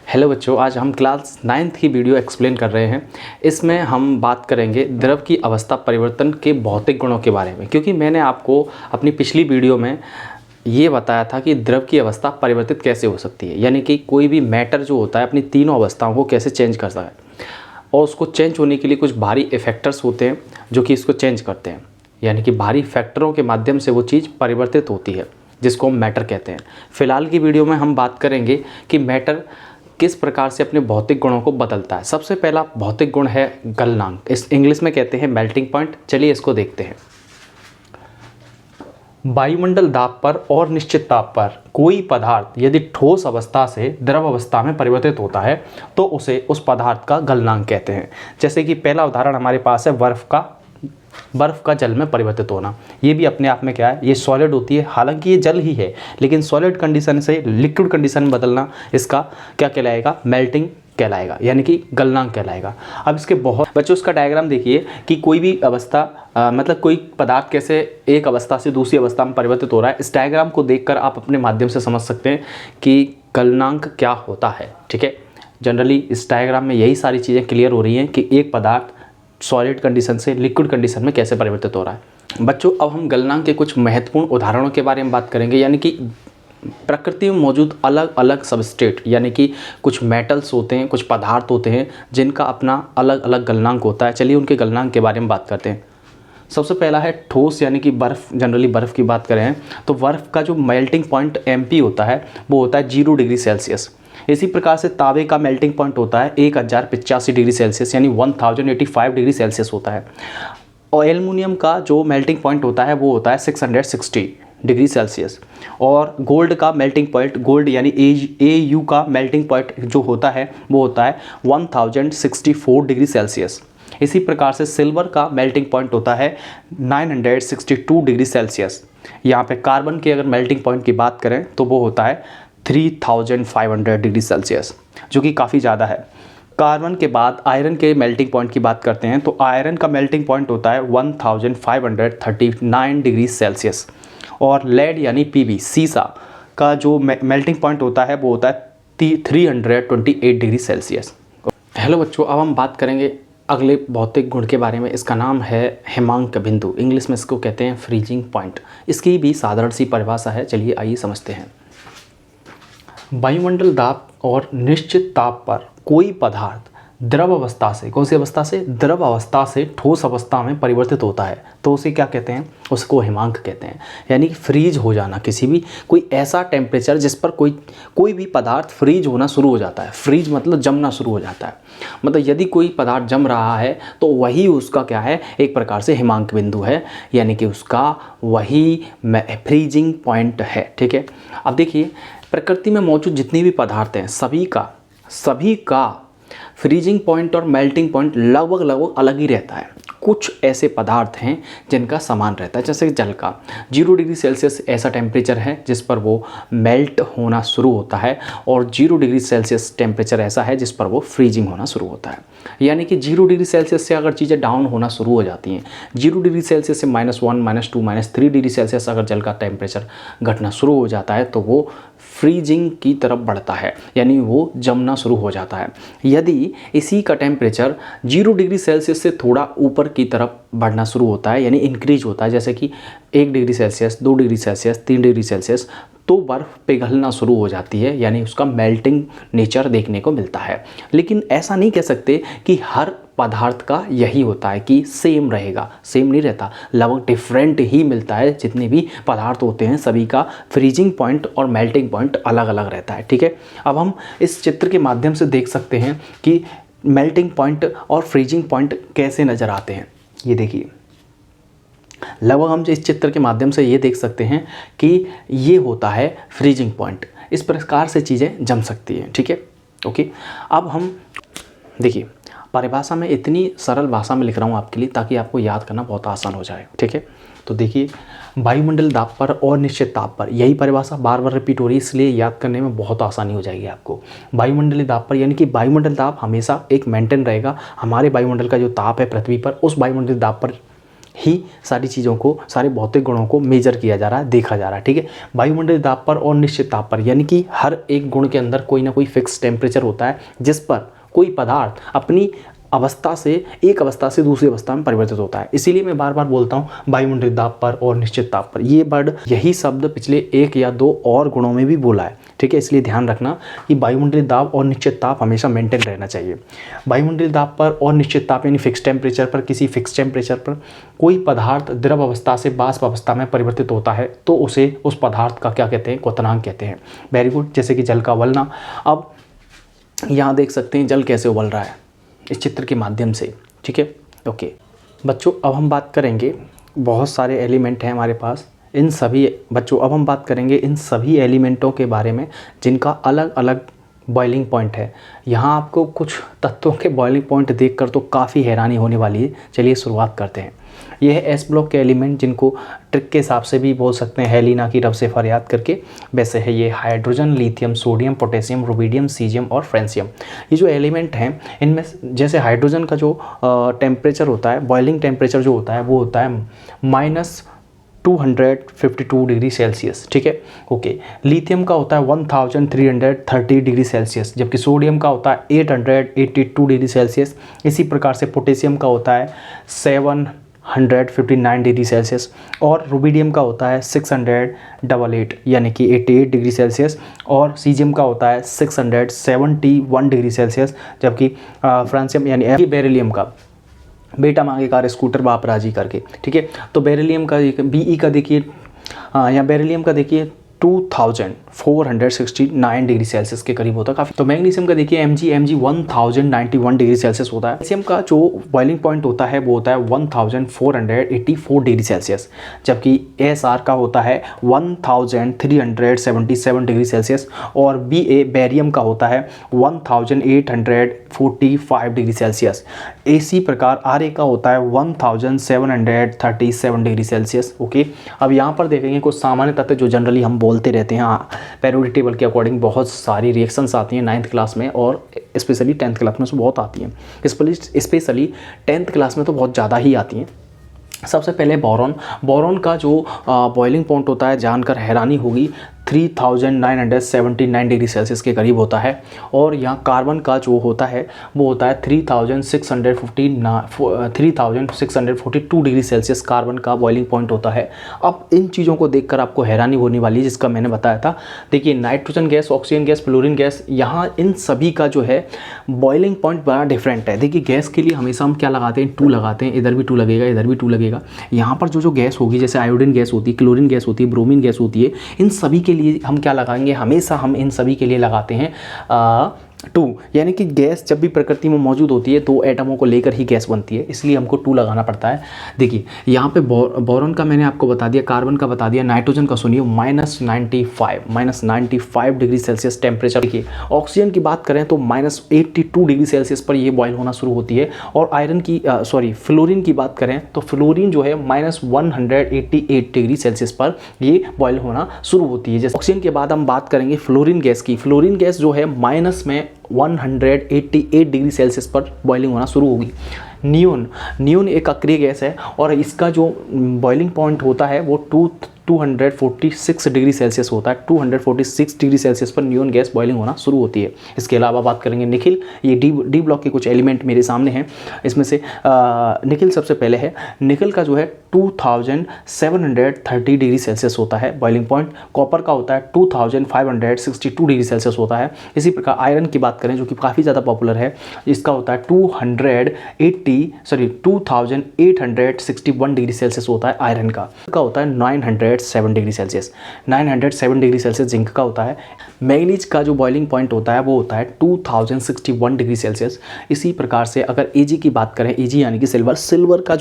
Hello बच्चों, आज हम क्लास 9th की वीडियो एक्सप्लेन कर रहे हैं। इसमें हम बात करेंगे द्रव की अवस्था परिवर्तन के भौतिक गुणों के बारे में, क्योंकि मैंने आपको अपनी पिछली वीडियो में ये बताया था कि द्रव की अवस्था परिवर्तित कैसे हो सकती है, यानी कि कोई भी मैटर जो होता है अपनी तीनों अवस्थाओं को कैसे चेंज कर सकता है, और उसको चेंज होने के लिए कुछ भारी इफेक्टर्स होते हैं जो कि इसको चेंज करते हैं, यानी कि भारी फैक्टरों के माध्यम से वो चीज़ परिवर्तित होती है, जिसको हम मैटर कहते हैं। फिलहाल की वीडियो में हम बात करेंगे कि मैटर किस प्रकार से अपने भौतिक गुणों को बदलता है। सबसे पहला भौतिक गुण है गलनांक, इस इंग्लिश में कहते हैं मेल्टिंग पॉइंट। चलिए इसको देखते हैं। वायुमंडल दाब पर और निश्चित ताप पर कोई पदार्थ यदि ठोस अवस्था से द्रव अवस्था में परिवर्तित होता है तो उसे उस पदार्थ का गलनांक कहते हैं। जैसे कि पहला उदाहरण हमारे पास है बर्फ़ का जल में परिवर्तित होना। ये भी अपने आप में क्या है, ये सॉलिड होती है, हालांकि ये जल ही है, लेकिन सॉलिड कंडीशन से लिक्विड कंडीशन में बदलना इसका क्या कहलाएगा, मेल्टिंग कहलाएगा, यानी कि गलनांक कहलाएगा। अब इसके बहुत बच्चों उसका डायग्राम देखिए कि कोई भी अवस्था मतलब कोई पदार्थ कैसे एक अवस्था से दूसरी अवस्था में परिवर्तित हो रहा है। इस डायग्राम को देखकर आप अपने माध्यम से समझ सकते हैं कि गलनांक क्या होता है। ठीक है, जनरली इस डायग्राम में यही सारी चीज़ें क्लियर हो रही हैं कि एक पदार्थ सॉलिड कंडीशन से लिक्विड कंडीशन में कैसे परिवर्तित हो रहा है। बच्चों, अब हम गलनांक के कुछ महत्वपूर्ण उदाहरणों के बारे में बात करेंगे, यानी कि प्रकृति में मौजूद अलग अलग सबस्ट्रेट, यानी कि कुछ मेटल्स होते हैं, कुछ पदार्थ होते हैं जिनका अपना अलग अलग गलनांक होता है। चलिए उनके गलनांक के बारे में बात करते हैं। सबसे पहला है ठोस, यानी कि बर्फ़। जनरली बर्फ़ की बात करें तो बर्फ़ का जो मेल्टिंग पॉइंट MP होता है वो होता है 0 डिग्री सेल्सियस। इसी प्रकार से तांबे का मेल्टिंग पॉइंट होता है 1085 डिग्री सेल्सियस, यानी 1085 डिग्री सेल्सियस होता है। और एल्युमिनियम का जो मेल्टिंग पॉइंट होता है वो होता है 660 डिग्री सेल्सियस। और गोल्ड का मेल्टिंग पॉइंट, गोल्ड यानी AU का मेल्टिंग पॉइंट जो होता है वो होता है 1064 डिग्री सेल्सियस। इसी प्रकार से सिल्वर का मेल्टिंग पॉइंट होता है 962 डिग्री सेल्सियस। यहाँ पे कार्बन के अगर मेल्टिंग पॉइंट की बात करें तो वो होता है 3500 डिग्री सेल्सियस, जो कि काफ़ी ज़्यादा है। कार्बन के बाद आयरन के मेल्टिंग पॉइंट की बात करते हैं तो आयरन का मेल्टिंग पॉइंट होता है 1539 डिग्री सेल्सियस। और लेड यानी PB सीसा का जो मेल्टिंग पॉइंट होता है वो होता है 328 डिग्री सेल्सियस। हेलो बच्चों, अब हम बात करेंगे अगले भौतिक गुण के बारे में। इसका नाम है हिमांक बिंदु, इंग्लिश में इसको कहते हैं फ्रीजिंग पॉइंट। इसकी भी साधारण सी परिभाषा है, चलिए आइए समझते हैं। वायुमंडल दाब और निश्चित ताप पर कोई पदार्थ द्रव अवस्था से, कौन सी अवस्था से, द्रव अवस्था से ठोस अवस्था में परिवर्तित होता है तो उसे क्या कहते हैं, उसको हिमांक कहते हैं। यानी कि फ्रीज हो जाना, किसी भी कोई ऐसा टेम्परेचर जिस पर कोई भी पदार्थ फ्रीज होना शुरू हो जाता है। फ्रीज मतलब जमना शुरू हो जाता है, मतलब यदि कोई पदार्थ जम रहा है तो वही उसका क्या है, एक प्रकार से हिमांक बिंदु है, यानी कि उसका वही फ्रीजिंग पॉइंट है। ठीक है, अब देखिए प्रकृति में मौजूद जितने भी पदार्थ हैं सभी का फ्रीजिंग पॉइंट और मेल्टिंग पॉइंट लगभग अलग ही रहता है। कुछ ऐसे पदार्थ हैं जिनका समान रहता है, जैसे जल का 0 डिग्री सेल्सियस ऐसा टेम्परेचर है जिस पर वो मेल्ट होना शुरू होता है, और 0 डिग्री सेल्सियस टेम्परेचर ऐसा है जिस पर वो फ्रीजिंग होना शुरू होता है। यानी कि 0 डिग्री सेल्सियस से अगर चीज़ें डाउन होना शुरू हो जाती हैं, 0 डिग्री सेल्सियस से -1, -2, -3 डिग्री सेल्सियस अगर जल का टेम्परेचर घटना शुरू हो जाता है तो वो फ्रीजिंग की तरफ बढ़ता है, यानी वो जमना शुरू हो जाता है। यदि इसी का टेम्परेचर 0 डिग्री सेल्सियस से थोड़ा ऊपर की तरफ बढ़ना शुरू होता है, यानी इंक्रीज होता है, जैसे कि 1 degree Celsius, 2 degree Celsius, 3 degree Celsius, तो बर्फ़ पिघलना शुरू हो जाती है, यानी उसका मेल्टिंग नेचर देखने को मिलता है। लेकिन ऐसा नहीं कह सकते कि हर पदार्थ का यही होता है कि सेम रहेगा, सेम नहीं रहता, लगभग डिफरेंट ही मिलता है। जितने भी पदार्थ होते हैं सभी का फ्रीजिंग पॉइंट और मेल्टिंग पॉइंट अलग अलग रहता है। ठीक है, अब हम इस चित्र के माध्यम से देख सकते हैं कि मेल्टिंग पॉइंट और फ्रीजिंग पॉइंट कैसे नज़र आते हैं। ये देखिए, लगभग हम इस चित्र के माध्यम से ये देख सकते हैं कि ये होता है फ्रीजिंग पॉइंट। इस प्रकार से चीज़ें जम सकती हैं। ठीक है, ओके। अब हम देखिए परिभाषा में इतनी सरल भाषा में लिख रहा हूँ आपके लिए ताकि आपको याद करना बहुत आसान हो जाए। ठीक है, तो देखिए वायुमंडल दाब पर और निश्चित ताप पर, यही परिभाषा बार बार रिपीट हो रही है, इसलिए याद करने में बहुत आसानी हो जाएगी आपको। वायुमंडलीय दाब पर यानी कि वायुमंडल दाब हमेशा एक मेंटेन रहेगा। हमारे वायुमंडल का जो ताप है पृथ्वी पर, उस वायुमंडलीय दाब पर ही सारी चीज़ों को, सारे भौतिक गुणों को मेजर किया जा रहा है, देखा जा रहा है। ठीक है, वायुमंडलीय दाब पर और निश्चित ताप पर, यानी कि हर एक गुण के अंदर कोई ना कोई फिक्स टेम्परेचर होता है जिस पर कोई पदार्थ अपनी अवस्था से, एक अवस्था से दूसरी अवस्था में परिवर्तित होता है। इसीलिए मैं बार बार बोलता हूँ वायुमंडलीय दाब पर और निश्चित ताप पर। ये वर्ड, यही शब्द पिछले 1 या 2 और गुणों में भी बोला है। ठीक है, इसलिए ध्यान रखना कि वायुमंडलीय दाब और निश्चित ताप हमेशा मेंटेन रहना चाहिए। वायुमंडलीय दाब पर और निश्चित ताप यानी फिक्स टेम्परेचर पर, किसी फिक्स टेम्परेचर पर कोई पदार्थ द्रव अवस्था से वाष्प अवस्था में परिवर्तित होता है तो उसे, उस पदार्थ का क्या कहते हैं, क्वथनांक कहते हैं। Very good. जैसे कि जल का उबलना। अब यहाँ देख सकते हैं जल कैसे उबल रहा है इस चित्र के माध्यम से। ठीक है, ओके बच्चों, अब हम बात करेंगे, बहुत सारे एलिमेंट हैं हमारे पास, इन सभी बच्चों अब हम बात करेंगे इन सभी एलिमेंटों के बारे में जिनका अलग अलग बॉइलिंग पॉइंट है। यहाँ आपको कुछ तत्वों के बॉइलिंग पॉइंट देखकर तो काफ़ी हैरानी होने वाली है। चलिए शुरुआत करते हैं। यह है एस ब्लॉक के एलिमेंट, जिनको ट्रिक के हिसाब से भी बोल सकते हैं हेलिना की रब से फरियाद करके। वैसे है ये hydrogen, lithium, sodium, potassium, rubidium, caesium और फ्रेंसियम। ये जो एलिमेंट हैं इनमें जैसे हाइड्रोजन का जो टेम्परेचर होता है, बॉइलिंग टेम्परेचर जो होता है वो होता है -252 डिग्री सेल्सियस। ठीक है, ओके। लिथियम का होता है 1330 डिग्री सेल्सियस, जबकि सोडियम का होता है 882 डिग्री सेल्सियस। इसी प्रकार से पोटेशियम का होता है 759 डिग्री सेल्सियस और रुबिडियम का होता है 688 यानी कि 88 डिग्री सेल्सियस और सीजियम का होता है 671 डिग्री सेल्सियस, जबकि फ्रांसियम यानी बेरिलियम का, बेटा मांगे कार स्कूटर बाप राजी करके। ठीक है, तो बेरिलियम का बीई का देखिए, यहाँ बेरिलियम का देखिए 2469 डिग्री सेल्सियस के करीब होता है काफ़ी। तो मैग्नीशियम का देखिए Mg 1091 डिग्री सेल्सियस होता है। कैल्शियम का जो बॉइलिंग पॉइंट होता है वो होता है 1484 डिग्री सेल्सियस, जबकि Asr का होता है 1377 डिग्री सेल्सियस और बेरियम का होता है 1845 डिग्री सेल्सियस। इसी प्रकार Ra का होता है 1737 डिग्री सेल्सियस। ओके, अब यहाँ पर देखेंगे कुछ सामान्य तत्व जो जनरली हम बोलते रहते हैं। हाँ, पेरियोडिक टेबल के अकॉर्डिंग बहुत सारी रिएक्शंस आती हैं 9th क्लास में और स्पेशली 10th क्लास में बहुत आती हैं। स्पेशली 10th क्लास में तो बहुत ज़्यादा ही आती हैं। सबसे पहले बोरॉन का जो बॉइलिंग पॉइंट होता है जानकर हैरानी होगी 3979 डिग्री सेल्सियस के करीब होता है। और यहाँ कार्बन का जो होता है वो होता है 3642 डिग्री सेल्सियस कार्बन का बॉइलिंग पॉइंट होता है। अब इन चीज़ों को देखकर आपको हैरानी होने वाली है जिसका मैंने बताया था। देखिए nitrogen gas, oxygen gas, fluorine gas, यहाँ इन सभी का जो है बॉइलिंग पॉइंट बड़ा डिफरेंट है। देखिए गैस के लिए हमेशा हम क्या लगाते हैं, 2 लगाते हैं, इधर भी 2 लगेगा, इधर भी 2 लगेगा। यहाँ पर जो गैस होगी, जैसे आयोडीन गैस होती है, क्लोरीन गैस होती है, ब्रोमीन गैस होती है, इन सभी के लिए हम क्या लगाएंगे, हमेशा हम इन सभी के लिए लगाते हैं 2, यानी कि गैस जब भी प्रकृति में मौजूद होती है 2 एटमों को लेकर ही गैस बनती है, इसलिए हमको 2 लगाना पड़ता है। देखिए यहाँ पे बोरॉन का मैंने आपको बता दिया, कार्बन का बता दिया, नाइट्रोजन का सुनिए -95 डिग्री सेल्सियस टेम्परेचर। देखिए ऑक्सीजन की बात करें तो -82 डिग्री सेल्सियस पर ये बॉयल होना शुरू होती है। और फ्लोरीन की बात करें तो फ्लोरीन जो है -188 डिग्री सेल्सियस पर ये बॉयल होना शुरू होती है। जैसे ऑक्सीजन के बाद हम बात करेंगे फ्लोरीन गैस की। फ्लोरीन गैस जो है -188 डिग्री सेल्सियस पर बॉइलिंग होना शुरू होगी। नियोन एक अक्रिय गैस है और इसका जो बॉइलिंग पॉइंट होता है वो 246 डिग्री सेल्सियस होता है। 246 डिग्री सेल्सियस पर नियोन गैस बॉइलिंग होना शुरू होती है। इसके अलावा बात करेंगे निखिल। ये डी ब्लॉक के कुछ एलिमेंट मेरे सामने हैं। इसमें से निखिल सबसे पहले है। निखिल का जो है 2730 डिग्री सेल्सियस होता है बॉइलिंग पॉइंट। कॉपर का होता है 2562 डिग्री सेल्सियस होता है। इसी प्रकार आयरन की बात करें जो कि काफ़ी ज़्यादा पॉपुलर है, इसका होता है 2861 डिग्री सेल्सियस होता है आयरन का होता है 907 degree Celsius. 907 degree Celsius zinc का होता है। मैग्नीज का जो बॉइलिंग पॉइंट होता है वो होता है 2061 डिग्री सेल्सियस। इसी प्रकार से अगर Ag की बात करें, Ag यानी कि सिल्वर का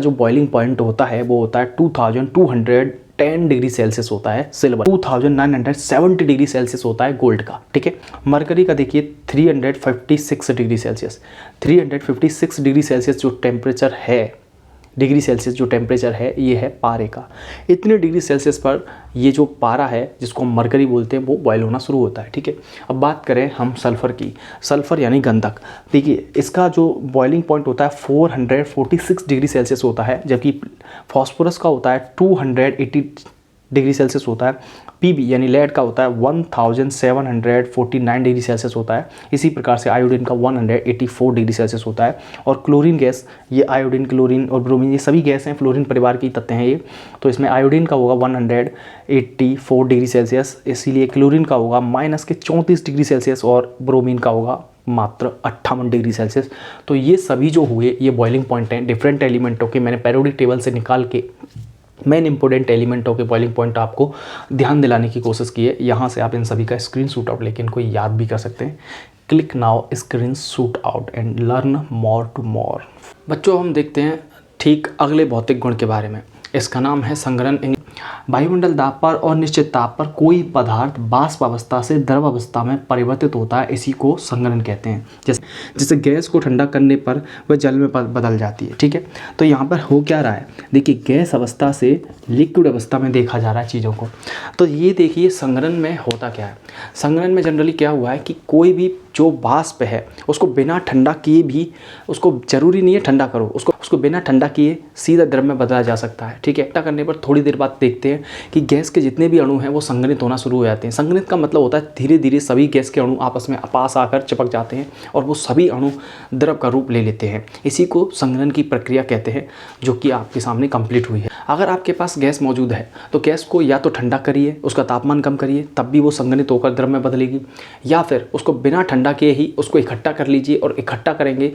जो बॉइलिंग पॉइंट होता है वो होता है 2210 डिग्री सेल्सियस होता है सिल्वर। 2970 डिग्री सेल्सियस होता है गोल्ड का। ठीक है, मरकरी का देखिए 356 डिग्री सेल्सियस। 356 डिग्री सेल्सियस जो टेम्परेचर है डिग्री सेल्सियस जो टेम्परेचर है ये है पारे का। इतने डिग्री सेल्सियस पर ये जो पारा है जिसको हम मरकरी बोलते हैं वो बॉयल होना शुरू होता है। ठीक है, अब बात करें हम सल्फ़र की। सल्फ़र यानी गंधक, देखिए इसका जो बॉइलिंग पॉइंट होता है 446 डिग्री सेल्सियस होता है, जबकि फॉस्फोरस का होता है 280 डिग्री सेल्सियस होता है। पीबी यानी लेड का होता है 1749 डिग्री सेल्सियस होता है। इसी प्रकार से आयोडीन का 184 डिग्री सेल्सियस होता है। और क्लोरीन गैस, ये आयोडीन, क्लोरीन और ब्रोमीन ये सभी गैस हैं, फ्लोरीन परिवार की तत्व हैं ये। तो इसमें आयोडीन का होगा 184 डिग्री सेल्सियस, इसीलिए क्लोरीन का होगा -34 डिग्री सेल्सियस और ब्रोमीन का होगा मात्र 58 डिग्री सेल्सियस। तो ये सभी जो हुए ये बॉइलिंग पॉइंट हैं डिफरेंट एलिमेंटों के। मैंने पेरियोडिक टेबल से निकाल के मेन इंपॉर्टेंट एलिमेंटों के बॉइलिंग पॉइंट आपको ध्यान दिलाने की कोशिश की है। यहाँ से आप इन सभी का स्क्रीनशॉट आउट लेके इनको याद भी कर सकते हैं। Click now screenshot out and learn more to more. बच्चों हम देखते हैं ठीक अगले भौतिक गुण के बारे में। इसका नाम है संघनन। वायुमंडल दाब पर और निश्चित ताप पर कोई पदार्थ वाष्प अवस्था से द्रव अवस्था में परिवर्तित होता है, इसी को संघनन कहते हैं। जैसे गैस को ठंडा करने पर वह जल में बदल जाती है। ठीक है, तो यहाँ पर हो क्या रहा है, देखिए गैस अवस्था से लिक्विड अवस्था में देखा जा रहा है चीज़ों को। तो ये देखिए संघनन में होता क्या है। संघनन में जनरली क्या हुआ है कि कोई भी जो वाष्प है उसको बिना ठंडा किए भी, उसको ज़रूरी नहीं है ठंडा करो, उसको बिना ठंडा किए सीधा द्रव में बदला जा सकता है। ठीक है, ठंडा करने पर थोड़ी देर बाद देखते हैं कि गैस के जितने भी अणु हैं वो संघनित होना शुरू हो जाते हैं। संघनित का मतलब होता है धीरे धीरे सभी गैस के अणु आपस में पास आकर चिपक जाते हैं और वो सभी अणु द्रव का रूप ले लेते हैं। इसी को संघनन की प्रक्रिया कहते हैं, जो कि आपके सामने कंप्लीट हुई है। अगर आपके पास गैस मौजूद है तो गैस को या तो ठंडा करिए, उसका तापमान कम करिए, तब भी वो संघनित होकर द्रव में बदलेगी, या फिर उसको बिना ठंडा किए ही उसको इकट्ठा कर लीजिए। और इकट्ठा करेंगे,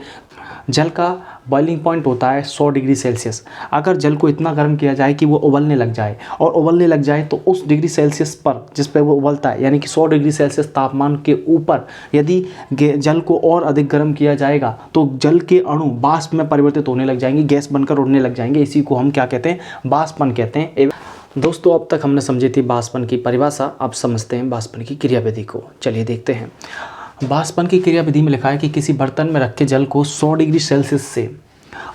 जल का बॉइलिंग पॉइंट होता है 100 डिग्री सेल्सियस। अगर जल को इतना गर्म किया जाए कि वो उबलने लग जाए, और उबलने लग जाए तो उस डिग्री सेल्सियस पर जिस पर वो उबलता है, यानी कि 100 डिग्री सेल्सियस तापमान के ऊपर यदि जल को और अधिक गर्म किया जाएगा तो जल के अणु वाष्प में परिवर्तित होने लग जाएंगे, गैस बनकर उड़ने लग जाएंगे। इसी को हम क्या कहते हैं, वाष्पन कहते हैं। दोस्तों अब तक हमने समझी थी वाष्पन की परिभाषा, अब समझते हैं वाष्पन की क्रियाविधि को। चलिए देखते हैं। वाष्पन की क्रियाविधि में लिखा है कि किसी बर्तन में रखे जल को 100 डिग्री सेल्सियस से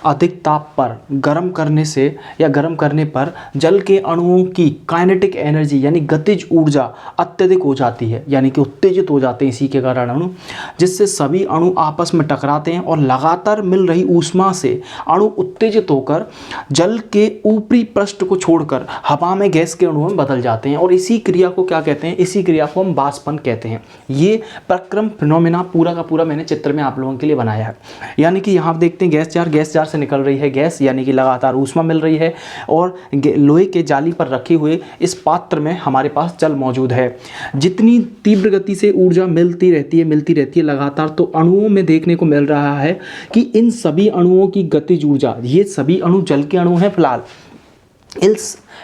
अधिक ताप पर गर्म करने से या गर्म करने पर जल के अणुओं की काइनेटिक एनर्जी यानी गतिज ऊर्जा अत्यधिक हो जाती है, यानी कि उत्तेजित हो जाते हैं इसी के कारण अणु, जिससे सभी अणु आपस में टकराते हैं और लगातार मिल रही ऊष्मा से अणु उत्तेजित होकर जल के ऊपरी पृष्ठ को छोड़कर हवा में गैस के अणुओं में बदल जाते हैं। और इसी क्रिया को क्या कहते हैं, इसी क्रिया को हम वाष्पन कहते हैं। ये प्रक्रम फिनोमेना पूरा का पूरा मैंने चित्र में आप लोगों के लिए बनाया है। यानी कि यहाँ देखते हैं गैस जार से निकल रही है गैस, यानी कि लगातार ऊष्मा मिल रही है, और लोहे के जाली पर रखे हुए इस पात्र में हमारे पास जल मौजूद है। जितनी तीव्र गति से ऊर्जा मिलती रहती है लगातार, तो अणुओं में देखने को मिल रहा है कि इन सभी अणुओं की गतिज ऊर्जा, ये सभी अणु जल के अणु हैं फिलहाल,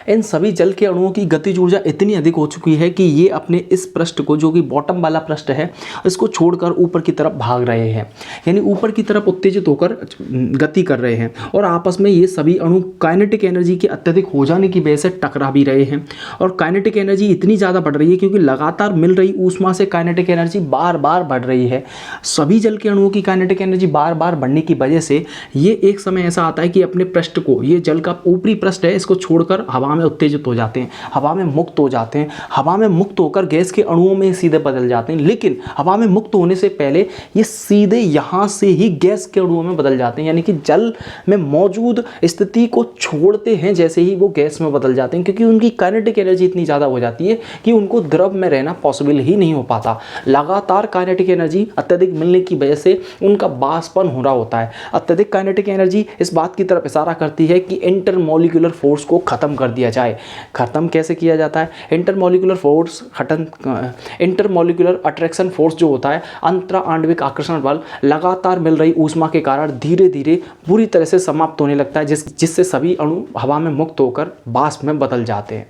इन सभी जल के अणुओं की गतिज ऊर्जा इतनी अधिक हो चुकी है कि ये अपने इस पृष्ठ को, जो कि बॉटम वाला पृष्ठ है, इसको छोड़कर ऊपर की तरफ भाग रहे हैं, यानी ऊपर की तरफ उत्तेजित होकर गति कर रहे हैं। और आपस में ये सभी अणु काइनेटिक एनर्जी के अत्यधिक हो जाने की वजह से टकरा भी रहे हैं। और काइनेटिक एनर्जी इतनी ज़्यादा बढ़ रही है क्योंकि लगातार मिल रही ऊष्मा से काइनेटिक एनर्जी बार बार बढ़ रही है। सभी जल के अणुओं की काइनेटिक एनर्जी बार बार बढ़ने की वजह से ये एक समय ऐसा आता है कि अपने पृष्ठ को, ये जल का ऊपरी पृष्ठ है, इसको छोड़कर हवा में उत्तेजित हो जाते हैं, हवा में मुक्त हो जाते हैं। हवा में मुक्त होकर गैस के अणुओं में सीधे बदल जाते हैं, लेकिन हवा में मुक्त होने से पहले ये सीधे यहाँ से ही गैस के अणुओं में बदल जाते हैं, यानी कि जल में मौजूद स्थिति को छोड़ते हैं जैसे ही वो गैस में बदल जाते हैं, क्योंकि उनकी काइनेटिक एनर्जी इतनी ज़्यादा हो जाती है कि उनको द्रव में रहना पॉसिबल ही नहीं हो पाता। लगातार काइनेटिक एनर्जी अत्यधिक मिलने की वजह से उनका वाष्पन हो रहा होता है। अत्यधिक काइनेटिक एनर्जी इस बात की तरफ इशारा करती है कि इंटरमॉलिक्यूलर फोर्स को खत्म कर दिया जाए। खत्म कैसे किया जाता है? Intermolecular force intermolecular attraction force जो होता है, अंतरा आणविक आकर्षण बल, लगातार मिल रही ऊष्मा के कारण धीरे धीरे पूरी तरह से समाप्त होने लगता है, जिससे सभी अणु हवा में मुक्त होकर वाष्प में बदल जाते हैं।